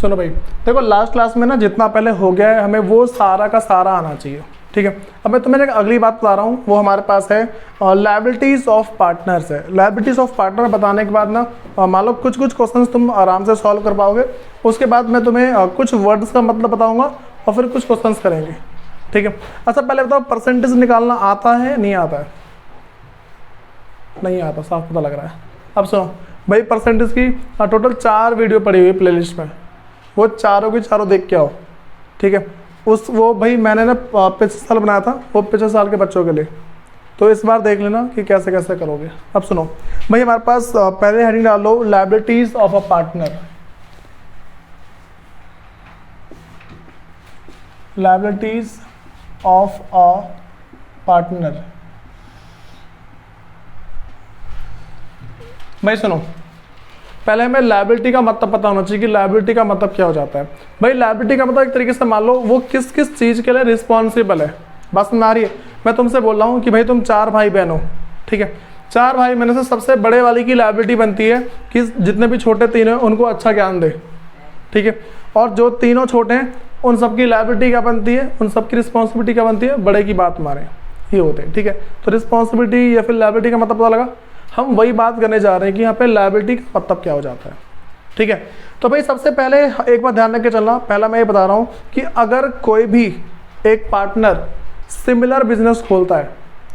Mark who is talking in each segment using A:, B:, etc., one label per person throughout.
A: सुनो भाई, देखो लास्ट क्लास में ना जितना पहले हो गया है हमें वो सारा का सारा आना चाहिए, ठीक है। अब मैं तुम्हें अगली बात बता रहा हूँ, वो हमारे पास है लायबिलिटीज ऑफ पार्टनर्स है। लायबिलिटीज ऑफ पार्टनर बताने के बाद ना मान लो कुछ क्वेश्चंस तुम आराम से सॉल्व कर पाओगे। उसके बाद मैं तुम्हें कुछ वर्ड्स का मतलब बताऊंगा और फिर कुछ क्वेश्चंस करेंगे, ठीक है। अच्छा पहले बताओ, परसेंटेज निकालना आता है नहीं आता है? नहीं आता, साफ पता लग रहा है। अब सुनो भाई, परसेंटेज की टोटल 4 वीडियो पड़ी हुई प्लेलिस्ट में, वो चारों की चारों देख के आओ, ठीक है। वो भाई मैंने ना पिछले साल बनाया था, वो पिछले साल के बच्चों के लिए, तो इस बार देख लेना कि कैसे कैसे करोगे। अब सुनो भाई, हमारे पास पहले हेडिंग डाल लो liabilities of a partner. Liabilities of a partner. भाई सुनो, पहले हमें लायबिलिटी का मतलब पता होना चाहिए कि लायबिलिटी का मतलब क्या हो जाता है। भाई लायबिलिटी का मतलब एक तरीके से मान लो वो किस किस चीज़ के लिए रिस्पॉन्सिबल है। बस समझ आ रही है? मैं तुमसे बोल रहा हूँ कि भाई तुम 4 भाई बहन हो, ठीक है। 4 भाई बहनों से सबसे बड़े वाली की लायबिलिटी बनती है कि जितने भी छोटे 3 हैं उनको अच्छा ज्ञान दे, ठीक है। और जो तीनों छोटे हैं उन सबकी लायबिलिटी क्या बनती है, उन सबकी रिस्पॉन्सिबिलिटी क्या बनती है, बड़े की बात मारे, ये होते हैं, ठीक है। तो रिस्पॉन्सिबिलिटी या फिर लायबिलिटी का मतलब पता लगा। हम वही बात करने जा रहे हैं कि यहाँ पे लायबिलिटी का मतलब क्या हो जाता है, ठीक है। तो भाई सबसे पहले एक बात ध्यान रख के चलना, पहला मैं ये बता रहा हूँ कि अगर कोई भी एक पार्टनर सिमिलर बिजनेस खोलता है,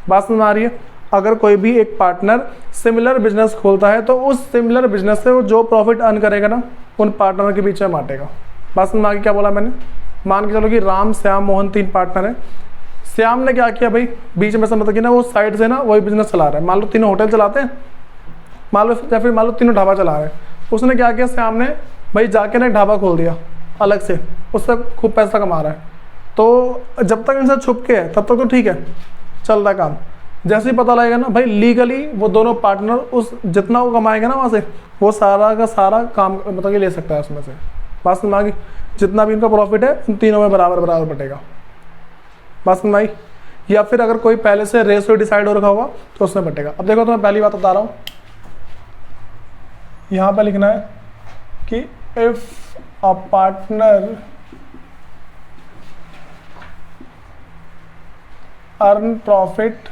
A: बात समझ आ रही है? अगर कोई भी एक पार्टनर सिमिलर बिजनेस खोलता है तो उस सिमिलर बिजनेस से वो जो प्रॉफिट अर्न करेगा ना, उन पार्टनर के बीच में बांटेगा। बात समझ आ गई क्या बोला मैंने? मान के चलो कि राम, श्याम, मोहन 3 पार्टनर हैं। श्याम ने क्या किया भाई, बीच में से मतलब कि ना वो साइड से ना वही बिजनेस चला रहा है। मान लो तीनों होटल चलाते हैं, मान लो, या फिर मान लो तीनों ढाबा चला रहे हैं। उसने क्या किया, श्याम ने भाई जाके ना एक ढाबा खोल दिया अलग से, उससे खूब पैसा कमा रहा है। तो जब तक इनसे छुप के है तब तक तो ठीक है, चल रहा है काम। जैसे ही पता लगेगा ना भाई लीगली वो दोनों पार्टनर उस जितना वो कमाएगा ना वहाँ से, वो सारा का सारा काम मतलब कि ले सकता है उसमें से। बात समझ आ गई? जितना भी इनका प्रॉफिट है उन तीनों में बराबर बराबर बटेगा। बात समझ आई? या फिर अगर कोई पहले से रेशियो डिसाइड हो रखा होगा तो उसमें बटेगा। अब देखो तो मैं पहली बात बता रहा हूँ, यहाँ पे लिखना है कि if a partner earn profit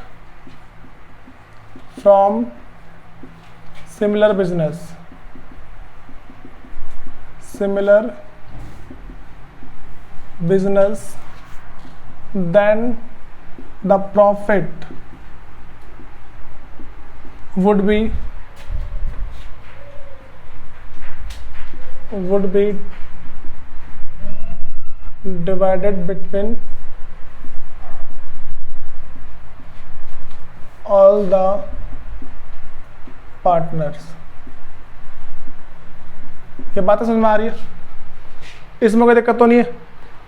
A: from similar business, then the profit would be divided between all the partners। ये बातें समझ में आ रही है? इसमें कोई दिक्कत तो नहीं है?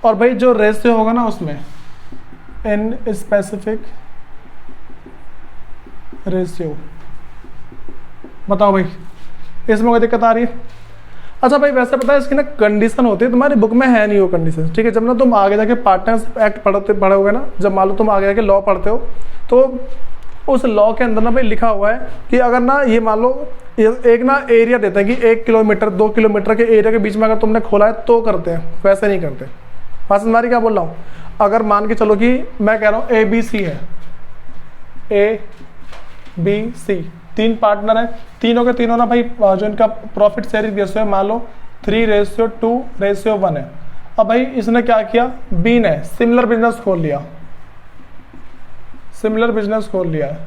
A: और भाई जो रेशियो होगा ना उसमें इन स्पेसिफिक रेशियो, बताओ भाई इसमें कोई दिक्कत आ रही है? अच्छा भाई वैसे पता है इसकी ना कंडीशन होती है, तुम्हारी बुक में है नहीं वो कंडीशन, ठीक है। जब ना तुम आगे जाके पार्टनरशिप एक्ट पढ़ोगे ना, जब मान लो तुम आगे जाके लॉ पढ़ते हो तो उस लॉ के अंदर ना भाई लिखा हुआ है कि अगर ना ये मान लो एक ना एरिया देता है कि 1 किलोमीटर 2 किलोमीटर के एरिया के बीच में अगर तुमने खोला है तो करते हैं, वैसे नहीं करते। बात समझ क्या बोल रहा हूँ? अगर मान के चलो कि मैं कह रहा हूँ ABC है, ABC 3 पार्टनर हैं, तीनों के तीनों ना भाई जो इनका प्रॉफिट शेयरिंग रेशियो है मान लो 3:2:1 है। अब भाई इसने क्या किया, B ने सिमिलर बिजनेस खोल लिया है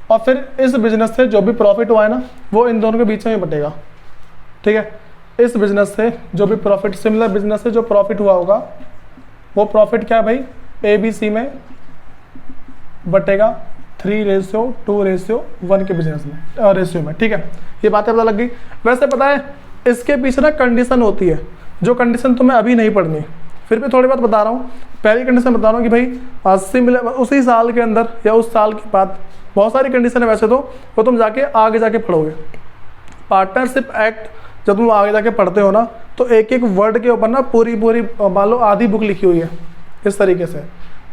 A: और फिर इस बिजनेस से जो भी प्रॉफिट हुआ है ना वो इन दोनों के बीच में बटेगा, ठीक है। इस बिजनेस से जो भी प्रॉफिट, सिमिलर बिजनेस से जो प्रॉफिट हुआ होगा वो प्रॉफिट क्या है भाई, ABC में बटेगा 3:2:1 के बिजनेस में रेशियो में, ठीक है। ये बातें पता लग गई। वैसे पता है इसके पीछे ना कंडीशन होती है, जो कंडीशन तुम्हें अभी नहीं पढ़नी, फिर भी थोड़ी बात बता रहा हूँ। पहली कंडीशन बता रहा हूँ कि भाई सिमिलर उसी साल के अंदर या उस साल के बाद, बहुत सारी कंडीशन है वैसे तो, वो तुम जाके आगे जाके पढ़ोगे। पार्टनरशिप एक्ट जब तुम आगे जाके पढ़ते हो ना तो एक एक वर्ड के ऊपर ना पूरी मान लो आधी बुक लिखी हुई है इस तरीके से।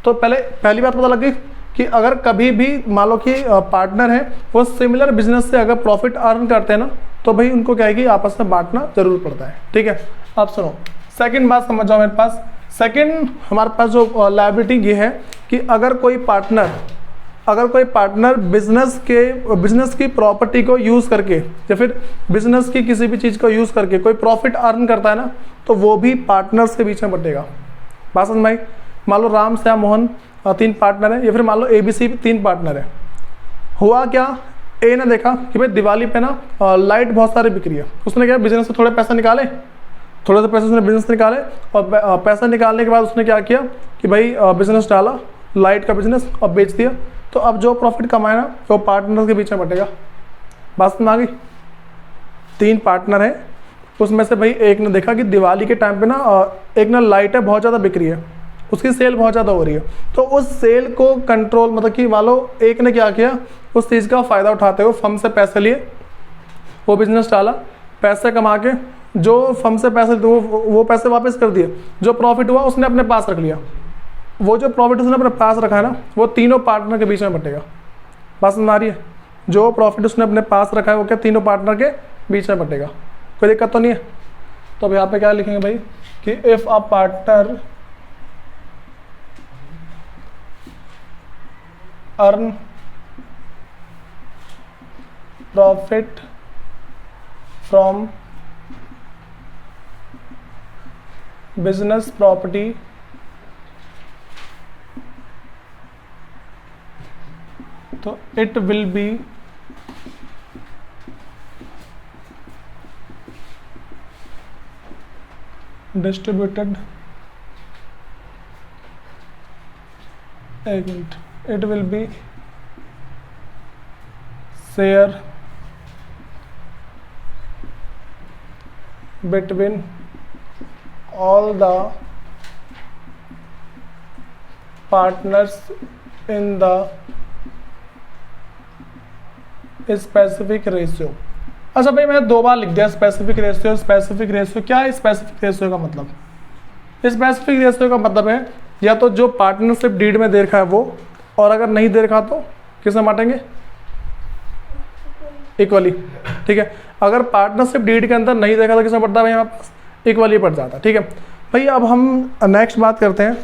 A: तो पहली बात पता लग गई कि अगर कभी भी मान लो कि पार्टनर है वो सिमिलर बिजनेस से अगर प्रॉफिट अर्न करते हैं ना तो भाई उनको क्या है कि आपस में बांटना जरूर पड़ता है। ठीक है, अब सुनो सेकंड बात समझ जाओ मेरे पास। सेकंड हमारे पास जो लायबिलिटी ये है कि अगर कोई पार्टनर बिजनेस की प्रॉपर्टी को यूज़ करके या फिर बिजनेस की किसी भी चीज़ को यूज़ करके कोई प्रॉफिट अर्न करता है ना, तो वो भी पार्टनर्स के बीच में बटेगा। बात समझ में आई? मान लो राम श्याम मोहन 3 पार्टनर है, या फिर मान लो ABC 3 पार्टनर है। हुआ क्या, ए ने देखा कि भाई दिवाली पे ना लाइट बहुत सारी बिक रही है, उसने क्या बिजनेस से थोड़े पैसे निकाले, थोड़े से पैसे उसने बिजनेस निकाले, और पैसा निकालने के बाद उसने क्या किया कि भाई बिजनेस डाला, लाइट का बिजनेस, और बेच दिया। तो अब जो प्रॉफिट कमाया ना वो पार्टनर के बीच में बटेगा। बात में आ गई? 3 पार्टनर हैं, उसमें से भाई एक ने देखा कि दिवाली के टाइम पे ना एक ना लाइट है बहुत ज़्यादा बिक रही है, उसकी सेल बहुत ज़्यादा हो रही है। तो उस सेल को कंट्रोल मतलब कि मान लो एक ने क्या किया, उस चीज़ का फ़ायदा उठाते हुए फर्म से पैसे लिए, वो बिजनेस डाला, पैसे कमा के जो फर्म से पैसे वो पैसे वापस कर दिए, जो प्रॉफिट हुआ उसने अपने पास रख लिया। वो जो प्रॉफिट उसने अपने पास रखा है ना, वो तीनों पार्टनर के बीच में बटेगा। बात समझ आ रही है? जो प्रॉफिट उसने अपने पास रखा है वो क्या तीनों पार्टनर के बीच में बटेगा। कोई दिक्कत तो नहीं है? तो अब यहाँ पे क्या लिखेंगे भाई कि if a partner earn profit from business property तो it will be distributed, it will be share between all the partners in the specific ratio. अच्छा भाई मैंने 2 बार लिख दिया स्पेसिफिक रेशियो। स्पेसिफिक रेशियो क्या है? स्पेसिफिक रेशियो का मतलब, स्पेसिफिक रेशियो का मतलब है या तो जो पार्टनरशिप डीड में दे रखा है वो, और अगर नहीं दे रखा तो किसमें बांटेंगे? इक्वली। ठीक है, अगर पार्टनरशिप डीड के अंदर नहीं देखा तो किसमें पड़ता है भाई? हमारे पास इक्वली पड़ जाता है। ठीक है भाई, अब हम नेक्स्ट बात करते हैं।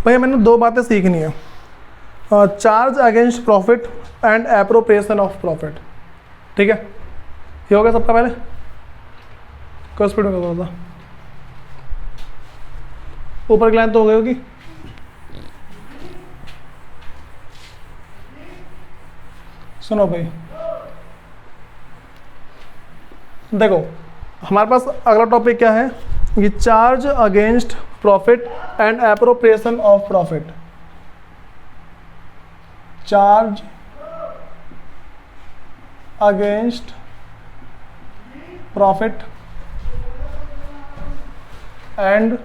A: भाई मैंने 2 बातें सीखनी है, charge against profit and appropriation of profit. ठीक है, ये हो गया सबका पहले? कोई स्पीड में करता था, ऊपर की लाइन तो हो गई होगी। सुनो भाई, देखो हमारे पास अगला टॉपिक क्या है, ये charge against profit and appropriation of profit. Charge against profit and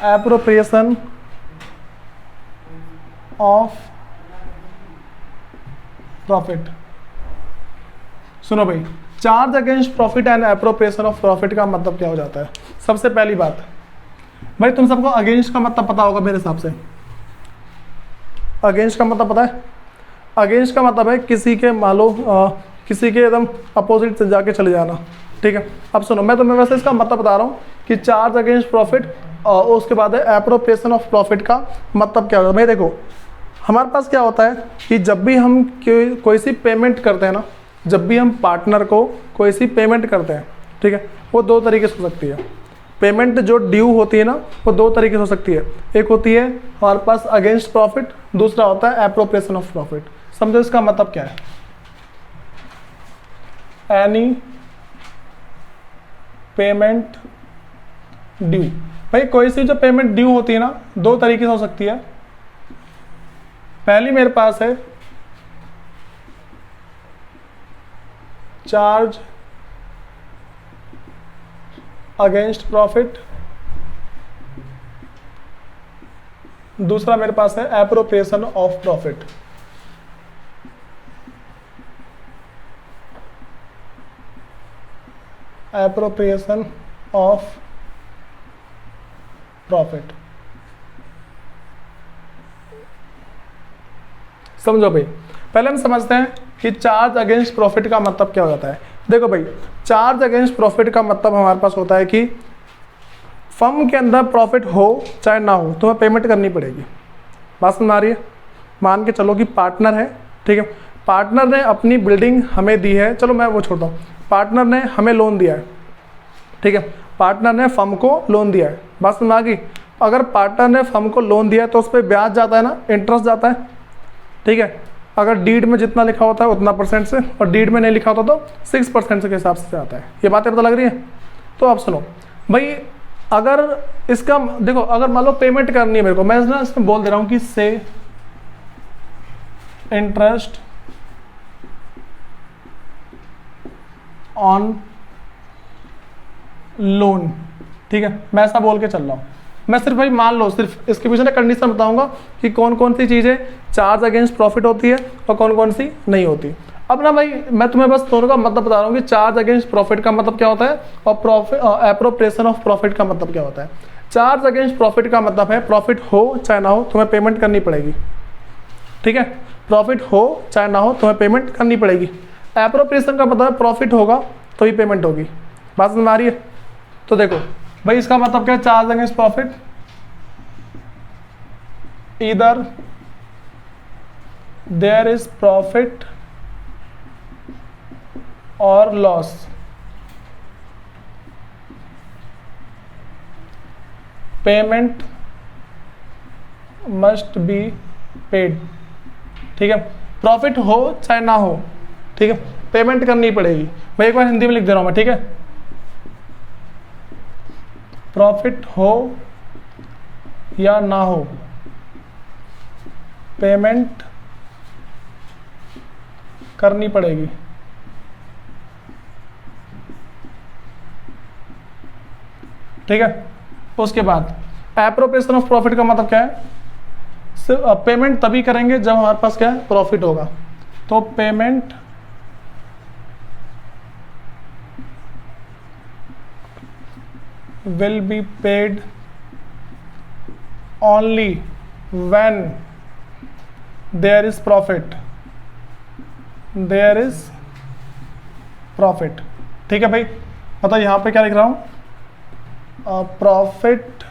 A: appropriation of profit. सुनो भाई, charge against profit and appropriation of profit का मतलब क्या हो जाता है? सबसे पहली बात भाई, तुम सबको अगेंस्ट का मतलब पता होगा मेरे हिसाब से। अगेंस्ट का मतलब पता है? अगेंस्ट का मतलब है किसी के मान लो किसी के एकदम अपोजिट से जाके चले जाना। ठीक है, अब सुनो मैं तुम्हें वैसे इसका मतलब बता रहा हूँ कि चार्ज अगेंस्ट प्रॉफिट और उसके बाद है एप्रोप्रिएशन ऑफ प्रॉफिट का मतलब क्या होता है। भाई देखो हमारे पास क्या होता है कि जब भी हम कोई सी पेमेंट करते हैं ना, जब भी हम पार्टनर को कोई सी पेमेंट करते हैं, ठीक है, वो 2 तरीके से हो सकती है। पेमेंट जो ड्यू होती है ना, वो 2 तरीके से हो सकती है। एक होती है हमारे पास अगेंस्ट प्रॉफिट, दूसरा होता है एप्रोप्रिएशन ऑफ प्रॉफिट। समझो इसका मतलब क्या है? एनी पेमेंट ड्यू, भाई कोई सी जो पेमेंट ड्यू होती है ना, 2 तरीके से हो सकती है। पहली मेरे पास है चार्ज अगेंस्ट प्रॉफिट, दूसरा मेरे पास है appropriation of profit. Appropriation of profit. समझो भाई, पहले हम समझते हैं कि चार्ज अगेंस्ट प्रॉफिट का मतलब क्या हो जाता है। देखो भाई, चार्ज अगेंस्ट प्रॉफिट का मतलब हमारे पास होता है कि फर्म के अंदर प्रॉफिट हो चाहे ना हो तुम्हें पेमेंट करनी पड़ेगी। बात समझ आ रही है? मान के चलो कि पार्टनर है, ठीक है, पार्टनर ने अपनी बिल्डिंग हमें दी है, चलो मैं वो छोड़ता हूँ, पार्टनर ने हमें लोन दिया है, ठीक है, पार्टनर ने फर्म को लोन दिया है। बात समझ आ गई? अगर पार्टनर ने फर्म को लोन दिया है तो उस पर ब्याज जाता है ना, इंटरेस्ट जाता है, ठीक है। अगर डीड में जितना लिखा होता है उतना परसेंट से, और डीड में नहीं लिखा होता तो 6% के हिसाब से आता है। ये बातें पता लग रही है? तो आप सुनो भाई, अगर इसका देखो, अगर मान लो पेमेंट करनी है मेरे को, मैं ना इसमें बोल दे रहा हूँ कि से इंटरेस्ट ऑन लोन, ठीक है, मैं ऐसा बोल के चल रहा हूँ। मैं सिर्फ भाई मान लो, सिर्फ इसके पीछे ना कंडीशन बताऊंगा कि कौन कौन सी चीज़ें चार्ज अगेंस्ट प्रॉफिट होती है और कौन कौन सी नहीं होती। अब ना भाई मैं तुम्हें बस दोनों का मतलब बता रहा हूँ कि चार्ज अगेंस्ट प्रॉफिट का मतलब क्या होता है और प्रॉफिट एप्रोप्रिएशन ऑफ प्रॉफिट का मतलब क्या होता है। चार्ज अगेंस्ट प्रॉफिट का मतलब है प्रॉफिट हो चाहे ना हो तुम्हें पेमेंट करनी पड़ेगी, ठीक है, प्रॉफिट हो चाहे ना हो तुम्हें पेमेंट करनी पड़ेगी। एप्रोप्रिएशन का मतलब है प्रॉफिट होगा तो ही पेमेंट होगी। बात समझ आ रही है? तो देखो भाई, इसका मतलब क्या है, charge against profit either there is profit और loss, payment must be paid, ठीक है, प्रॉफिट हो चाहे ना हो, ठीक है, पेमेंट करनी पड़ेगी। मैं एक बार हिंदी में लिख दे रहा हूं मैं, ठीक है, प्रॉफिट हो या ना हो पेमेंट करनी पड़ेगी। ठीक है, उसके बाद एप्रोप्रिएशन ऑफ प्रॉफिट का मतलब क्या है, सिर्फ पेमेंट तभी करेंगे जब हमारे पास क्या है, प्रॉफिट होगा। तो payment will be paid only when there is profit, there is profit, ठीक है भाई। मतलब यहाँ पे क्या लिख रहा हूँ, प्रॉफिट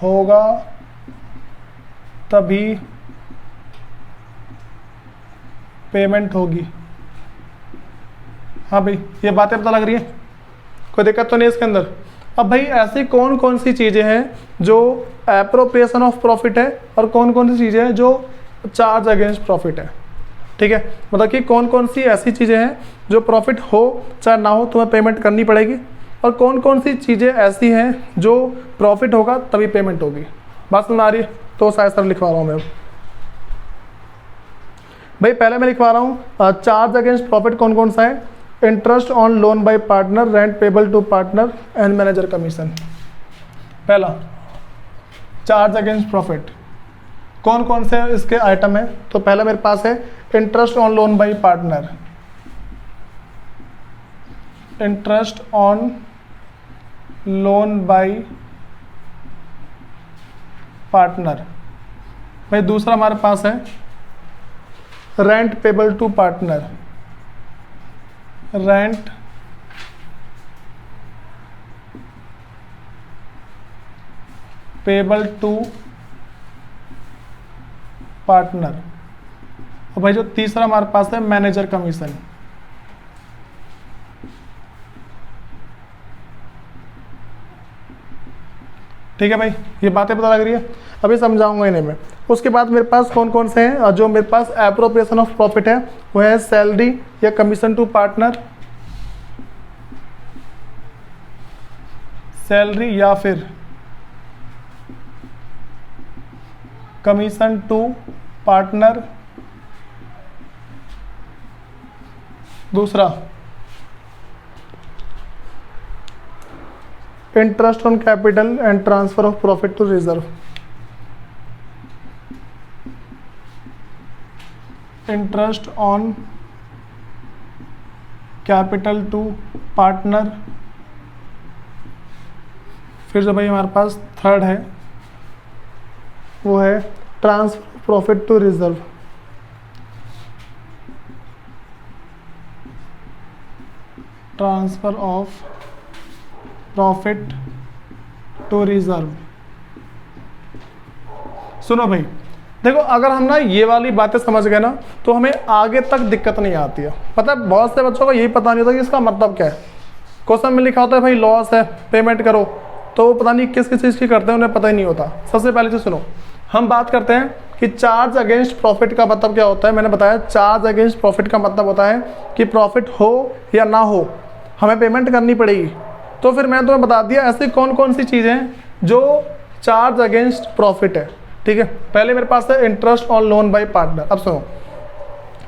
A: होगा तभी पेमेंट होगी। हाँ भाई, ये बातें पता लग रही है, कोई दिक्कत तो नहीं इसके अंदर। अब भाई ऐसी कौन कौन सी चीज़ें हैं जो एप्रोप्रिएशन ऑफ प्रॉफिट है और कौन कौन सी चीज़ें हैं जो चार्ज अगेंस्ट प्रॉफिट है, ठीक है, मतलब कि कौन कौन सी ऐसी चीज़ें हैं जो प्रॉफिट हो चाहे ना हो तुम्हें पेमेंट करनी पड़ेगी, और कौन कौन सी चीज़ें ऐसी हैं जो प्रॉफिट होगा तभी पेमेंट होगी। बात समझ आ रही है? तो शायद सर लिखवा रहा हूँ मैं भाई, पहले मैं लिखवा रहा हूँ चार्ज अगेंस्ट प्रॉफिट कौन कौन सा है, interest on loan by partner, rent payable to partner and manager commission. पहला चार्ज अगेंस्ट प्रॉफिट, कौन कौन से इसके आइटम है, तो पहला मेरे पास है interest on loan by partner, interest on loan by partner. भाई दूसरा हमारे पास है rent payable to partner, rent payable to partner. और भाई जो तीसरा हमारे पास है मैनेजर कमीशन। ठीक है भाई, ये बातें पता लग रही है, अभी समझाऊंगा इन्हें मैं। उसके बाद मेरे पास कौन कौन से हैं जो मेरे पास एप्रोप्रिएशन ऑफ प्रॉफिट है, वो है सैलरी या कमीशन टू पार्टनर, सैलरी या फिर कमीशन टू पार्टनर। दूसरा interest on capital and transfer of profit to reserve, interest on capital to partner. फिर जो भाई हमारे पास थर्ड है वो है transfer profit to reserve, transfer of profit to reserve. सुनो भाई, देखो अगर हम ना ये वाली बातें समझ गए ना तो हमें आगे तक दिक्कत नहीं आती है। पता है बहुत से बच्चों को यही पता नहीं होता कि इसका मतलब क्या है। क्वेश्चन में लिखा होता है भाई लॉस है पेमेंट करो, तो वो पता नहीं किस किस चीज़ की करते हैं, उन्हें पता ही नहीं होता। सबसे पहले चीज़ सुनो, हम बात करते हैं कि चार्ज अगेंस्ट प्रॉफिट का मतलब क्या होता है। मैंने बताया चार्ज अगेंस्ट प्रॉफिट का मतलब होता है कि प्रॉफिट हो या ना हो हमें पेमेंट करनी पड़ेगी। तो फिर मैंने तुम्हें बता दिया ऐसी कौन कौन सी चीज़ें जो चार्ज अगेंस्ट प्रॉफिट है। ठीक है, पहले मेरे पास है interest on loan by partner. अब सुनो,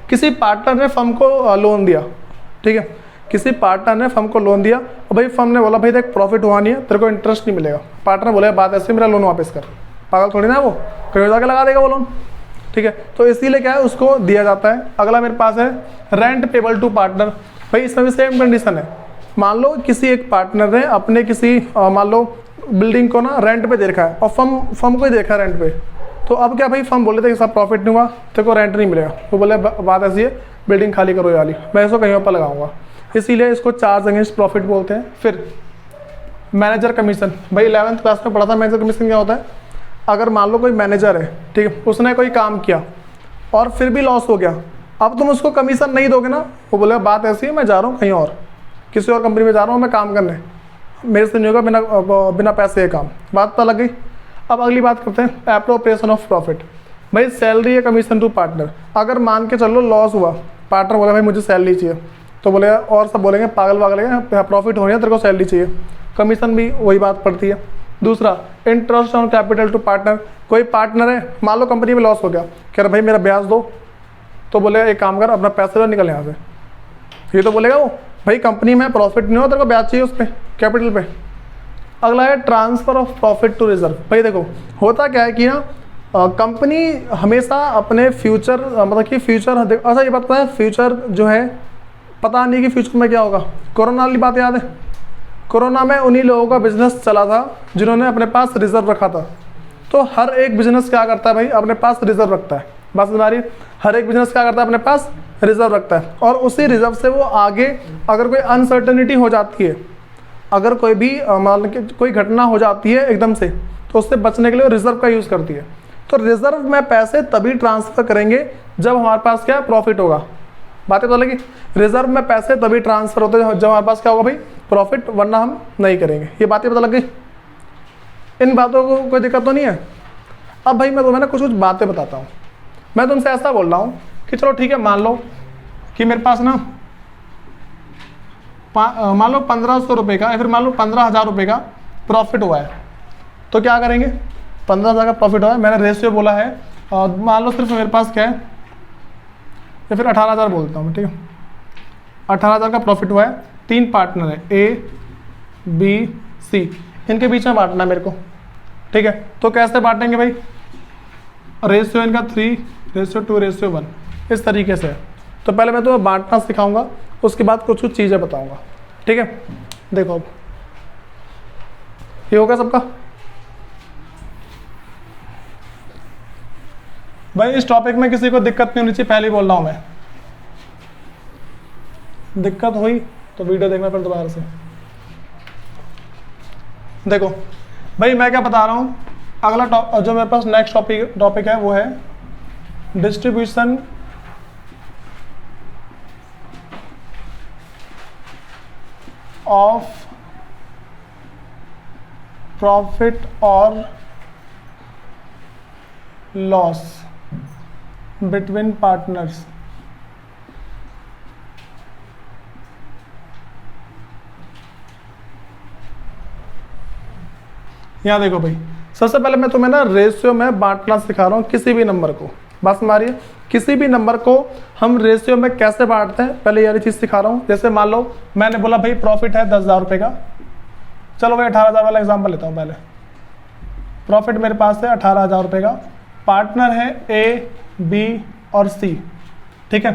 A: किसी पार्टनर ने फर्म को लोन दिया, ठीक है, किसी पार्टनर ने फर्म को लोन दिया और भाई फर्म ने बोला भाई देख प्रॉफिट हुआ नहीं है, तेरे को इंटरेस्ट नहीं मिलेगा। पार्टनर बोले बात ऐसे मेरा लोन वापस कर, पागल थोड़ी ना वो, कहीं जाके लगा देगा वो लोन। ठीक है, तो इसीलिए क्या है उसको दिया जाता है। अगला मेरे पास है रेंट पेबल टू पार्टनर। भाई इसमें भी सेम कंडीशन है। मान लो किसी एक पार्टनर ने अपने किसी मान लो बिल्डिंग को ना रेंट पे दे रखा है और फर्म को ही देखा रेंट पे, तो अब क्या भाई फर्म बोले थे कि सब प्रॉफिट नहीं हुआ, तेरे को रेंट नहीं मिलेगा। वो बोले बात ऐसी है बिल्डिंग खाली करो ये वाली, मैं इसको कहीं पर लगाऊंगा, इसीलिए इसको चार्ज अगेंस्ट प्रॉफिट बोलते हैं। फिर मैनेजर कमीशन, भाई 11th क्लास में पढ़ा था मैनेजर कमीशन क्या होता है। अगर मान लो कोई मैनेजर है, ठीक है, उसने कोई काम किया और फिर भी लॉस हो गया, अब तुम उसको कमीशन नहीं दोगे ना। वो बोले बात ऐसी है मैं जा रहा हूँ कहीं और, किसी और कंपनी में जा रहा हूँ मैं काम करने, मेरे से नहीं होगा बिना पैसे ये काम, बात पता लग गई। अब अगली बात करते हैं एप्रोप्रिएशन ऑफ प्रॉफिट। भाई सैलरी या कमीशन टू पार्टनर। अगर मान के चलो लॉस हुआ, पार्टनर बोला भाई मुझे सैलरी चाहिए, तो बोले और सब बोलेंगे पागल वागल है, प्रॉफिट हो रही है तेरे को सैलरी चाहिए, कमीशन भी वही बात पड़ती है। दूसरा interest on capital to partner. कोई पार्टनर है, मान लो कंपनी में लॉस हो गया, कह रहा भाई मेरा ब्याज दो, तो बोले एक काम कर अपना पैसे लो निकल यहाँ से, ये तो बोलेगा वो भाई कंपनी में प्रॉफिट नहीं हो तेरे को ब्याज चाहिए उस पर कैपिटल पे। अगला है transfer of profit to reserve. भाई देखो होता क्या है कि ना कंपनी हमेशा अपने फ्यूचर मतलब कि फ्यूचर, अच्छा ये पता है फ्यूचर जो है पता नहीं कि फ्यूचर में क्या होगा। कोरोना वाली बात याद है, कोरोना में उन्हीं लोगों का बिजनेस चला था जिन्होंने अपने पास रिजर्व रखा था। तो हर एक बिजनेस क्या करता है भाई अपने पास रिजर्व रखता है, बस हमारी हर एक बिजनेस क्या करता है अपने पास रिजर्व रखता है, और उसी रिजर्व से वो आगे अगर कोई अनसर्टेनिटी हो जाती है, अगर कोई भी मान के कोई घटना हो जाती है एकदम से, तो उससे बचने के लिए रिजर्व का यूज़ करती है। तो रिजर्व में पैसे तभी ट्रांसफ़र करेंगे जब हमारे पास क्या प्रॉफिट होगा। बातें तो लगी, रिजर्व में पैसे तभी ट्रांसफ़र होते हैं जब हमारे पास क्या होगा भाई प्रॉफिट, वरना हम नहीं करेंगे। ये बातें पता लग गई, इन बातों को कोई दिक्कत तो नहीं है। अब भाई मैं तुम्हें ना कुछ बातें बताता हूँ। मैं तुमसे ऐसा बोल रहा हूँ कि चलो ठीक है, मान लो कि मेरे पास ना मान लो 1500 रुपये का या फिर मान लो 15,000 रुपये का प्रॉफिट हुआ है, तो क्या करेंगे 15,000 का प्रॉफिट हुआ है, मैंने रेशियो बोला है, और मान लो सिर्फ मेरे पास क्या है या फिर 18,000 बोलता हूँ, ठीक है 18,000 का प्रॉफिट हुआ है। 3 पार्टनर है A B C, इनके बीच में बांटना है मेरे को, ठीक है। तो कैसे बांटेंगे भाई, रेशियो इनका 3:2:1 इस तरीके से। तो पहले मैं तुम्हें बांटना सिखाऊंगा, उसके बाद कुछ कुछ चीज़ें बताऊंगा, ठीक है। देखो अब ये होगा सबका। भाई इस टॉपिक में किसी को दिक्कत नहीं होनी चाहिए, पहले ही बोल रहा हूं मैं। दिक्कत हुई तो वीडियो देखना फिर दोबारा से। देखो भाई मैं क्या बता रहा हूं, अगला जो मेरे पास नेक्स्ट टॉपिक है वो है डिस्ट्रीब्यूशन ऑफ प्रॉफिट और लॉस बिटवीन पार्टनर्स। यहां देखो भाई, सबसे पहले मैं तुम्हें ना रेशियो में बांटना सिखा रहा हूं किसी भी नंबर को, बस हमारी किसी भी नंबर को हम रेशियो में कैसे बांटते हैं, पहले ये चीज सिखा रहा हूं। जैसे मान लो मैंने बोला भाई प्रॉफिट है 10,000 रुपये का, चलो भाई 18,000 वाला एग्जांपल लेता हूं। पहले प्रॉफिट मेरे पास है 18,000 रुपये का, पार्टनर है A B और C, ठीक है।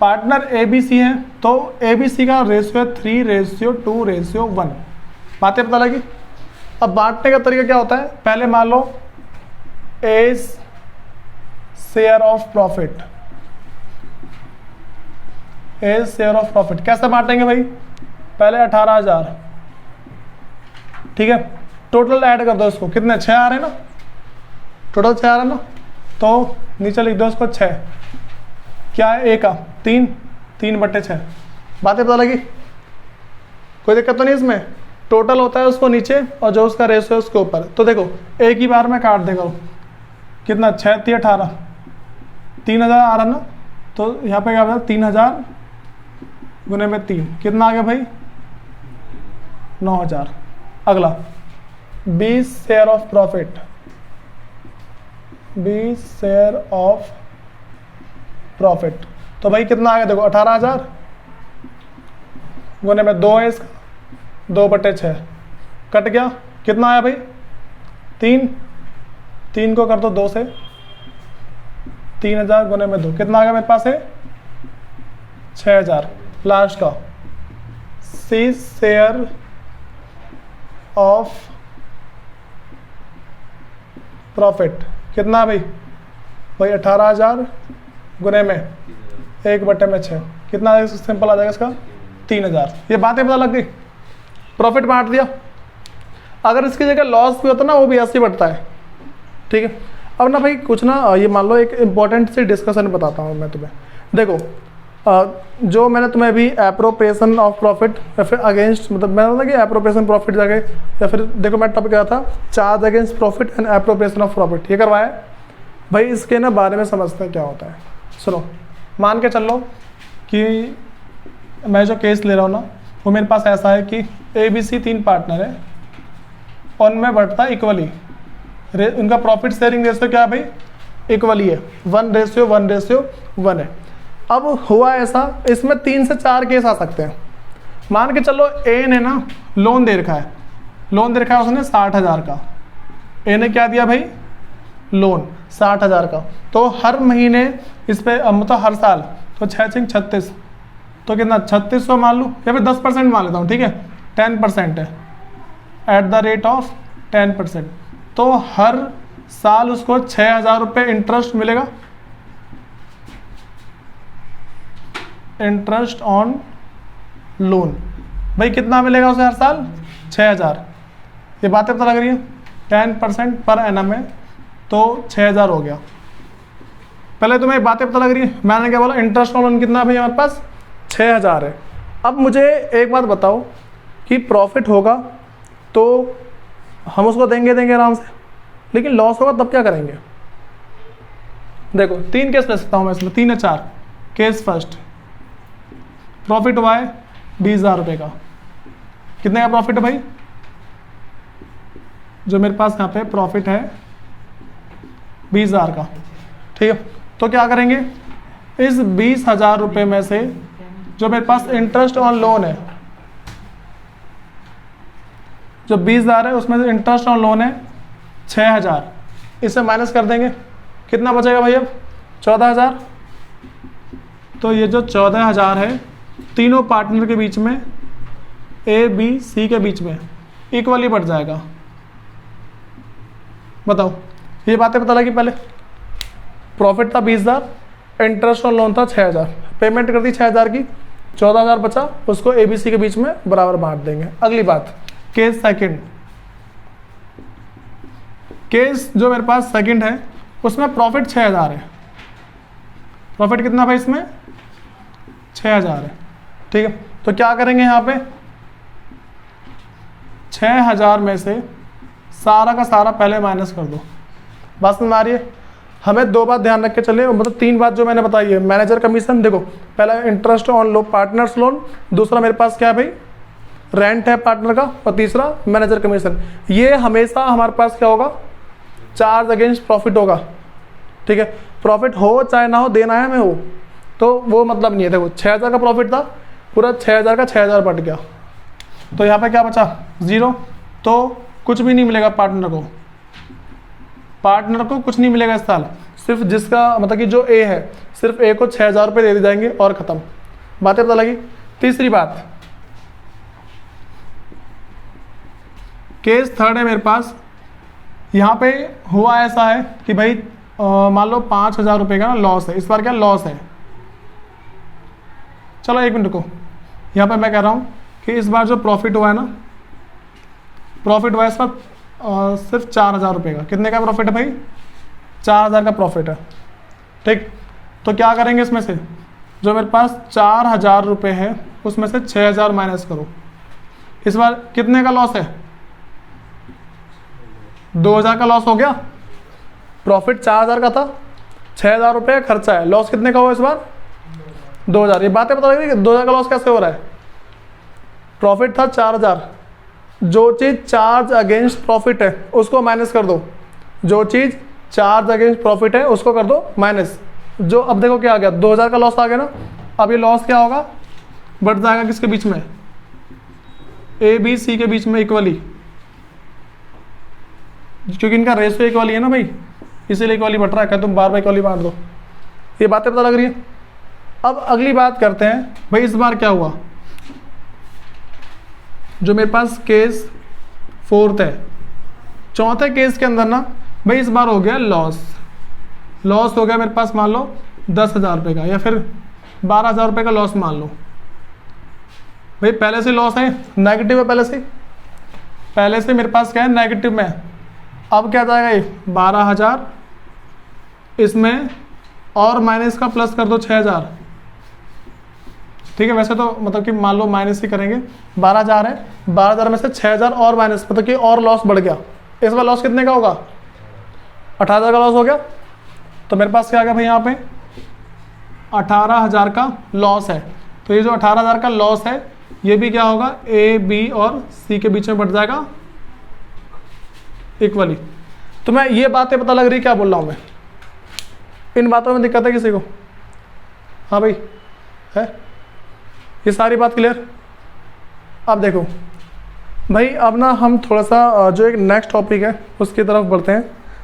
A: पार्टनर A B C है, तो A B C का रेशियो है 3:2:1। बातें पता लगी। अब बांटने का तरीका क्या होता है, पहले मान लो A share of profit, is share of profit. कैसे बांटेंगे भाई, पहले 18,000, ठीक है, टोटल ऐड कर दो इसको, कितने 6 आ रहे हैं ना, टोटल 6 आ रहा है ना, तो नीचे लिख दो इसको 6, क्या है ए का 3/6। बातें पता लगी, कोई दिक्कत तो नहीं इसमें। टोटल होता है उसको नीचे और जो उसका रेशो है उसके ऊपर। तो देखो एक ही बार में काट देगा, कितना 6 3 18, 3,000 आ रहा ना, तो यहाँ पे क्या बता 3,000 गुने में 3, कितना आ गया भाई 9,000। अगला 20 share of profit, 20 share of profit, तो भाई कितना आ गया देखो 18,000 गुने में 2 है इसका, 2/6 कट गया, कितना आया भाई 3 को कर दो 2 से, 3,000 गुने में 2, कितना आ गया मेरे पास है 6,000। लास्ट का 6 शेयर ऑफ प्रॉफिट, कितना भाई 18,000 गुने में 1/6, कितना सिंपल आ जाएगा इसका 3,000। ये बातें पता लग गई, प्रॉफिट बांट दिया। अगर इसकी जगह लॉस भी होता ना, वो भी ऐसे ही बढ़ता है, ठीक है। अब ना भाई कुछ ना, ये मान लो एक इंपॉर्टेंट सी डिस्कशन बताता हूँ मैं तुम्हें। देखो जो मैंने तुम्हें अभी एप्रोप्रिएशन ऑफ प्रॉफिट या फिर अगेंस्ट, मतलब मैंने बोला कि एप्रोप्रिएशन प्रॉफिट जगह, या फिर देखो मैं टॉपिक क्या था, charge against profit and appropriation of profit, ये करवाया भाई। इसके ना बारे में समझते हैं क्या होता है। सुनो, मान के चल लो कि मैं जो केस ले रहा हूँ ना, वो मेरे पास ऐसा है कि ABC 3 पार्टनर है और उनमें बढ़ता है इक्वली, उनका प्रॉफिट शेयरिंग रेशियो क्या है भाई इक्वली है, 1:1:1 है। अब हुआ ऐसा, इसमें 3 से 4 केस आ सकते हैं। मान के चलो ए ने ना लोन दे रखा है, उसने 60,000 का, ए ने क्या दिया भाई लोन 60,000 का, तो हर महीने इस पर मतलब हर साल, तो 6 36, तो कितना 3600 मान लूँ, या फिर 10% मान लेता हूँ, ठीक है 10% है, एट द रेट ऑफ 10%, तो हर साल उसको 6,000 रुपये इंटरेस्ट मिलेगा, इंटरेस्ट ऑन लोन। भाई कितना मिलेगा उसे हर साल 6,000। ये बातें पता लग रही है, 10% पर एनम है तो 6,000 हो गया। पहले तुम्हें बातें पता लग रही है, मैंने क्या बोला इंटरेस्ट ऑन लोन कितना भाई हमारे पास 6,000 है। अब मुझे एक बात बताओ कि प्रॉफिट होगा तो हम उसको देंगे आराम से, लेकिन लॉस होगा तब क्या करेंगे। देखो 3 केस ले सकता हूँ मैं इसमें, 3 या 4 केस। फर्स्ट प्रॉफिट हुआ है 20,000 रुपये का, कितने का प्रॉफिट है भाई, जो मेरे पास यहाँ पे प्रॉफिट है 20,000 का, ठीक है। तो क्या करेंगे, इस 20,000 रुपये में से जो मेरे पास इंटरेस्ट ऑन लोन है, जो 20,000 है उसमें से इंटरेस्ट ऑन लोन है 6,000, इसे माइनस कर देंगे, कितना बचेगा भाई अब 14,000। तो ये जो 14,000 है तीनों पार्टनर के बीच में, ABC के बीच में इक्वली बढ़ जाएगा। बताओ, ये बातें पता लगी। पहले प्रॉफिट था 20,000, इंटरेस्ट ऑन लोन था 6,000, पेमेंट कर दी 6,000 की, 14,000 बचा, उसको ABC के बीच में बराबर बांट देंगे। अगली बात, केस सेकंड, केस जो मेरे पास सेकंड है उसमें प्रॉफिट 6,000 है, प्रॉफिट कितना भाई इसमें 6,000 है, ठीक है। तो क्या करेंगे यहाँ पे 6,000 में से सारा का सारा पहले माइनस कर दो। बात समझ आ रही है। हमें 2 बात ध्यान रख के चले, मतलब 3 बात जो मैंने बताई है। मैनेजर कमीशन, देखो पहला interest on low partners loan, दूसरा मेरे पास क्या है भाई रेंट है पार्टनर का, और तीसरा मैनेजर कमीशन। ये हमेशा हमारे पास क्या होगा चार्ज अगेंस्ट प्रॉफिट होगा, ठीक है। प्रॉफिट हो चाहे ना हो, देना है हमें, हो तो वो मतलब नहीं है। देखो 6,000 का प्रॉफिट था, पूरा 6,000 का 6,000 बढ़ गया, तो यहाँ पे क्या बचा 0, तो कुछ भी नहीं मिलेगा पार्टनर को, कुछ नहीं मिलेगा इस साल। सिर्फ जिसका मतलब कि जो ए है, सिर्फ ए को 6,000 रुपये दे दी जाएंगे और ख़त्म। बातें पता लगी। तीसरी बात, केस थर्ड है मेरे पास, यहाँ पे हुआ ऐसा है कि भाई मान लो 5,000 रुपये का ना लॉस है, इस बार क्या लॉस है। चलो एक मिनट रुको, यहाँ पे मैं कह रहा हूँ कि इस बार जो प्रॉफिट हुआ है ना, प्रॉफिट हुआ है इस बार सिर्फ 4,000 रुपये का। कितने का प्रॉफिट है भाई? 4,000 का प्रॉफिट है। ठीक, तो क्या करेंगे इसमें से, जो मेरे पास 4,000 रुपये है उसमें से 6,000 माइनस करो। इस बार कितने का लॉस है? 2,000 का लॉस हो गया। प्रॉफिट 4,000 का था, 6,000 रुपये का खर्चा है, लॉस कितने का हुआ इस बार? 2,000। ये बातें पता लग रही है कि 2,000 का लॉस कैसे हो रहा है? प्रॉफिट था 4,000, जो चीज़ चार्ज अगेंस्ट प्रॉफिट है उसको माइनस कर दो, जो चीज़ चार्ज अगेंस्ट प्रॉफिट है उसको कर दो माइनस। जो अब देखो क्या आ गया, 2,000 का लॉस आ गया ना। अब ये लॉस क्या होगा? बढ़ जाएगा किसके बीच में? ए बी सी के बीच में इक्वली, क्योंकि इनका रेशियो इक्वली है ना भाई, इसीलिए इक्वली बढ़ रहा है। क्या तुम बार बार इक्वली बांट दो? ये बातें पता लग रही है। अब अगली बात करते हैं भाई, इस बार क्या हुआ? जो मेरे पास केस 4th है, चौथे केस के अंदर ना भाई इस बार हो गया लॉस। लॉस हो गया मेरे पास मान लो 10,000 रुपये का, या फिर 12,000 रुपये का लॉस मान लो। भाई पहले से लॉस है, नेगेटिव है, पहले से मेरे पास क्या है? नेगेटिव में। अब क्या जाएगा ये 12,000, इसमें और माइनस का प्लस कर दो 6,000। ठीक है, वैसे तो मतलब कि मान लो माइनस ही करेंगे। 12,000 है, 12,000 में से 6,000 और माइनस, मतलब कि और लॉस बढ़ गया। इस बार लॉस कितने का होगा? 18,000 का लॉस हो गया। तो मेरे पास क्या आ गया भाई? यहाँ पे 18,000 का लॉस है। तो ये जो 18,000 का लॉस है ये भी क्या होगा? ए बी और सी के बीच में बढ़ जाएगा इक्वली। तो मैं ये बातें पता लग रही क्या बोल रहा हूँ मैं? इन बातों में दिक्कत है किसी को? हाँ भाई है, ये सारी बात क्लियर? अब देखो भाई, अब ना हम थोड़ा सा जो एक नेक्स्ट टॉपिक है उसकी तरफ बढ़ते हैं।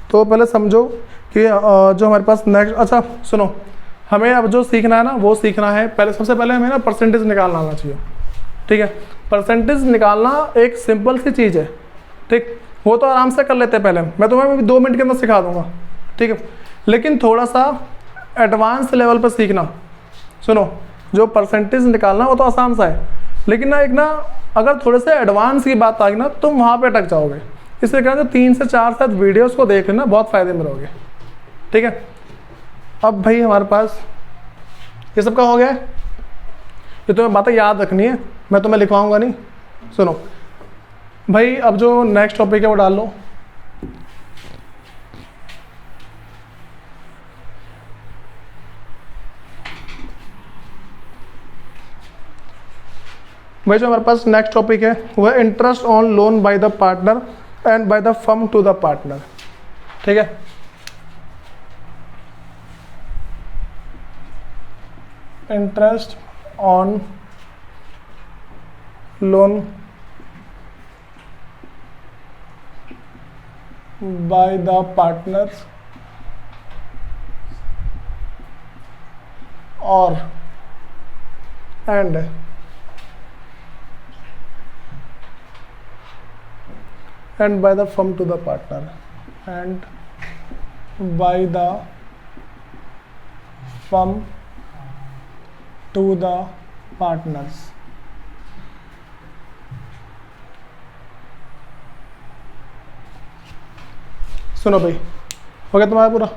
A: तो पहले समझो कि जो हमारे पास नेक्स्ट, अच्छा सुनो, हमें अब जो सीखना है ना वो सीखना है, पहले सबसे पहले हमें ना परसेंटेज निकालना आना चाहिए। ठीक है, परसेंटेज निकालना एक सिंपल सी चीज़ है। ठीक, वो तो आराम से कर लेते हैं, पहले मैं तुम्हें 2 मिनट के अंदर सिखा दूंगा। ठीक है, लेकिन थोड़ा सा एडवांस लेवल पर सीखना। सुनो, जो परसेंटेज निकालना वो तो आसान सा है, लेकिन ना एक ना अगर थोड़े से एडवांस की बात आएगी ना तुम वहाँ पे अटक जाओगे। इसलिए कहते हैं 3 से 4 साथ वीडियोस को देख लेना, बहुत फ़ायदे में रहोगे। ठीक है, अब भाई हमारे पास ये सब का हो गया है। ये तुम्हें बातें याद रखनी है, मैं तुम्हें लिखवाऊंगा नहीं। सुनो भाई, अब जो नेक्स्ट टॉपिक है वो डाल लो। भाई जो हमारे पास नेक्स्ट टॉपिक है वो है interest on loan by the partner and by the firm to the partner. ठीक है, interest on loan by the partners और and by the firm to the partner and by the firm to the partners। सुनो भाई, हो गया तुम्हारा पूरा?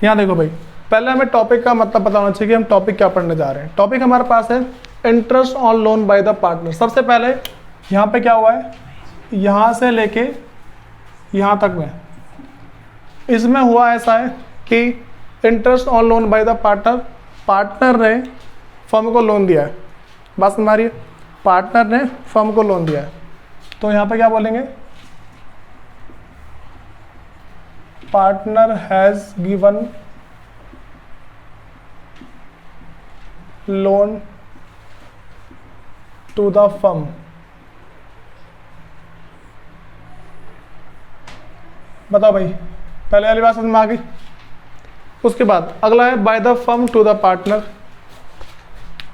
A: यहाँ देखो भाई, पहले हमें टॉपिक का मतलब पता होना चाहिए कि हम टॉपिक क्या पढ़ने जा रहे हैं। टॉपिक हमारे पास है interest on loan by the partner. सबसे पहले यहाँ पे क्या हुआ है, यहाँ से लेके यहाँ तक में इसमें हुआ ऐसा है कि interest on loan by the partner, partner ने फर्म को लोन दिया है। बात समझ आ रही है? पार्टनर ने फर्म को लोन दिया है, तो यहाँ पे क्या बोलेंगे? Partner has given loan to the firm. बताओ भाई, पहले वाली बात समझ में आ गई? उसके बाद अगला है by the firm to the partner.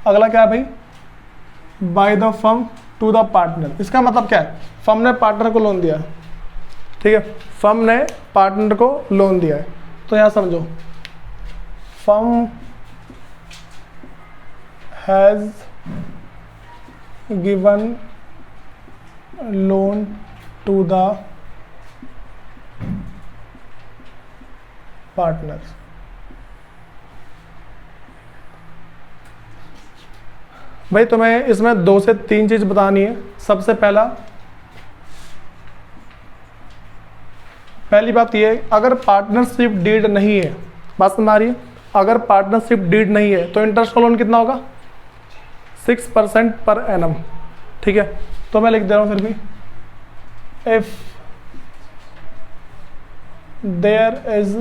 A: अगला क्या है भाई? By the firm to the partner. इसका मतलब क्या है, फर्म ने पार्टनर को लोन दिया, ठीक है, फर्म ने पार्टनर को लोन दिया है। तो यहां समझो, firm has given loan to the partners. भाई तुम्हें इसमें 2 से 3 चीज बतानी है। सबसे पहली बात ये, अगर पार्टनरशिप डीड नहीं है, बात समझ आ रही है, अगर पार्टनरशिप डीड नहीं है तो इंटरेस्ट का लोन कितना होगा, 6% पर एनम, ठीक है। तो मैं लिख दे रहा हूं फिर भी, if there is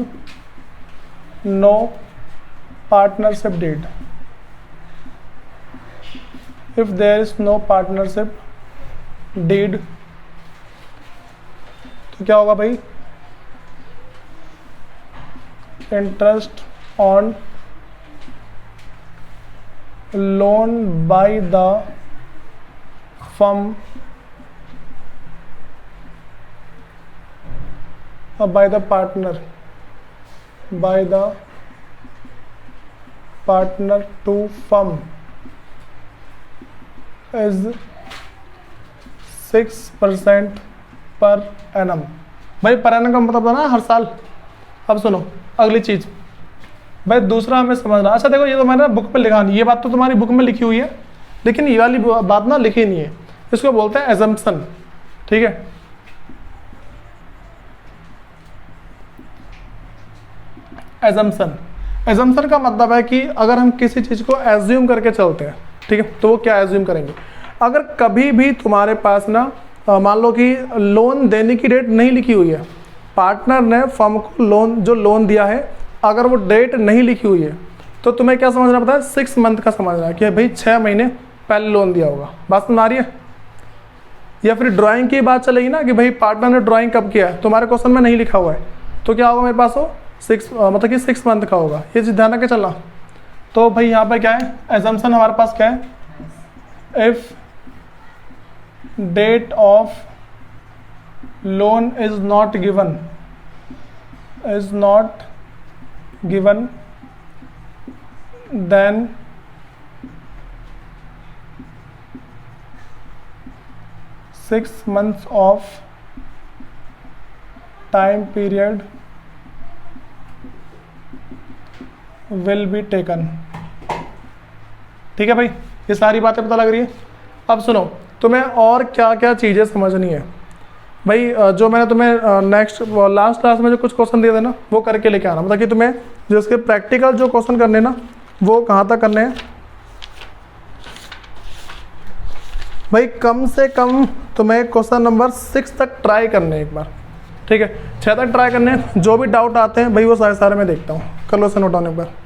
A: no partnership deed, if there is no partnership deed, तो क्या होगा भाई, interest on loan by the firm by the partner to firm is 6% पर एनम। भाई पर एनम का मतलब था ना हर साल। अब सुनो अगली चीज, भाई दूसरा हमें समझना। अच्छा देखो, ये तो मैंने बुक पे लिखा नहीं, ये बात तो तुम्हारी बुक में लिखी हुई है, लेकिन ये वाली बात ना लिखी नहीं है। इसको बोलते हैं एजम्पशन, ठीक है। एजम्पशन का मतलब है कि अगर हम किसी चीज को एज्यूम करके चलते हैं, ठीक है, तो वो क्या एज्यूम करेंगे, अगर कभी भी तुम्हारे पास ना मान लो कि लोन देने की डेट नहीं लिखी हुई है, पार्टनर ने फर्म को लोन दिया है, अगर वो डेट नहीं लिखी हुई है, तो तुम्हें क्या समझना पड़ता है, 6 मंथ का समझना है कि भाई 6 महीने पहले लोन दिया होगा। बात समझ आ रही है। या फिर ड्राइंग की बात चलेगी ना कि भाई पार्टनर ने ड्राइंग कब किया है, तुम्हारे क्वेश्चन में नहीं लिखा हुआ है, तो क्या होगा मेरे पास हो 6 कि 6 मंथ का होगा। ये चीज ध्यान रख के चलना। तो भाई यहाँ पे क्या है, एजम्पशन हमारे पास क्या है, if date of loan is not given then six months of time period will be taken। ठीक है भाई, ये सारी बातें पता लग रही है। अब सुनो, तुम्हें और क्या क्या चीज़ें समझनी है भाई। जो मैंने तुम्हें लास्ट क्लास में जो कुछ क्वेश्चन दिए थे ना, वो करके लेके आना, मतलब कि तुम्हें जो इसके प्रैक्टिकल जो क्वेश्चन करने ना, वो कहाँ तक करने हैं भाई, कम से कम तुम्हें क्वेश्चन नंबर 6 तक ट्राई करने एक बार, ठीक है, 6 तक ट्राई करने। जो भी डाउट आते हैं भाई वो सारे मैं देखता हूँ, कर लो से नोट डाउन एक बार।